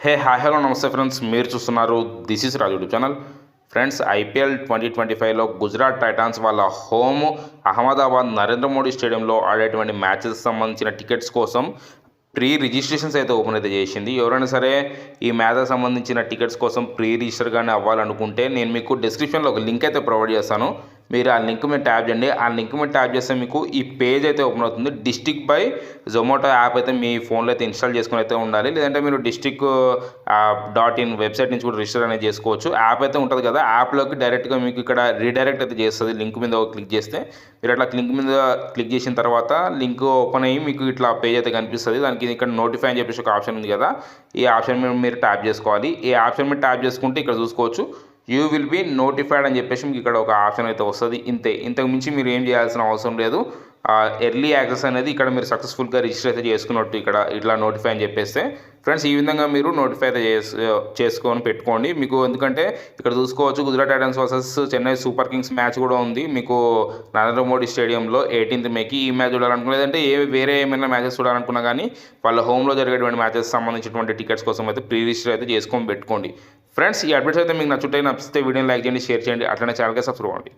Hi hello నమస్తే friends, మీరు చూస్తున్నారు this is Raju YouTube channel. Friends, IPL 2025లో గుజరాత్ టైటాన్స్ వాళ్ళ హోమ్ అహ్మదాబాద్ నరేంద్ర మోడీ స్టేడియంలో ఆడేటువంటి మ్యాచెస్ సంబంధించిన టికెట్స్ కోసం ప్రీ రిజిస్ట్రేషన్స్ అయితే ఓపెన్ అయితే చేసింది. ఎవరైనా సరే ఈ మ్యాచ్కి సంబంధించిన టికెట్స్ కోసం ప్రీ రిజిస్టర్ కానీ అవ్వాలనుకుంటే నేను మీకు డిస్క్రిప్షన్లో ఒక లింక్ అయితే ప్రొవైడ్ చేస్తాను. మీరు ఆ లింక్ మీద ట్యాప్ చేయండి. ఆ లింక్ మీద ట్యాప్ చేస్తే మీకు ఈ పేజ్ అయితే ఓపెన్ అవుతుంది. డిస్టిక్ బై జొమాటో యాప్ అయితే మీ ఫోన్లో అయితే ఇన్స్టాల్ చేసుకుని అయితే ఉండాలి. లేదంటే మీరు డిస్టిక్ .in వెబ్సైట్ నుంచి కూడా రిజిస్టర్ అనేది చేసుకోవచ్చు. యాప్ అయితే ఉంటుంది కదా, యాప్లోకి డైరెక్ట్గా మీకు ఇక్కడ రీడైరెక్ట్ అయితే చేస్తుంది. లింక్ మీద క్లిక్ చేస్తే మీరు అట్లా లింక్ మీద క్లిక్ చేసిన తర్వాత లింక్ ఓపెన్ అయ్యి మీకు ఇట్లా పేజ్ అయితే కనిపిస్తుంది. దానికి ఇక్కడ నోటిఫై అని చెప్పేసి ఒక ఆప్షన్ ఉంది కదా, ఈ ఆప్షన్ మీద మీరు ట్యాప్ చేసుకోవాలి. ఈ ఆప్షన్ మీద ట్యాప్ చేసుకుంటే ఇక్కడ చూసుకోవచ్చు యూ విల్ బీ నోటిఫైడ్ అని చెప్పేసి మీకు ఇక్కడ ఒక ఆప్షన్ అయితే వస్తుంది. ఇంతకు మించి మీరు ఏం చేయాల్సిన అవసరం లేదు. ఎర్లీ యాక్సెస్ అనేది ఇక్కడ మీరు సక్సెస్ఫుల్గా రిజిస్టర్ అయితే చేసుకున్నట్టు ఇక్కడ ఇట్లా నోటిఫై అని చెప్పేస్తే ఫ్రెండ్స్, ఈ విధంగా మీరు నోటిఫై అయితే చేసుకొని పెట్టుకోండి. మీకు ఎందుకంటే ఇక్కడ చూసుకోవచ్చు Gujarat Titans versus Chennai super Kings match కూడా ఉంది మీకు నరేంద్ర మోడీ స్టేడియంలో 18th మేకి. ఈ మ్యాచ్ చూడాలనుకున్నా లేదంటే వేరే ఏమైనా మ్యాచెస్ చూడాలనుకున్నా కానీ వాళ్ళ హోమ్లో జరిగేటువంటి మ్యాచెస్ సంబంధించినటువంటి టికెట్స్ కోసం అయితే ప్రీ రిజిస్టర్ అయితే చేసుకొని పెట్టుకోండి. ఫ్రెండ్స్, ఈ అప్డేట్స్ అయితే మీకు నచ్చితే వీడియోని లైక్ చేయండి, షేర్ చేయండి, అట్లనే ఛానల్కి సబ్స్క్రైబ్ అవ్వండి.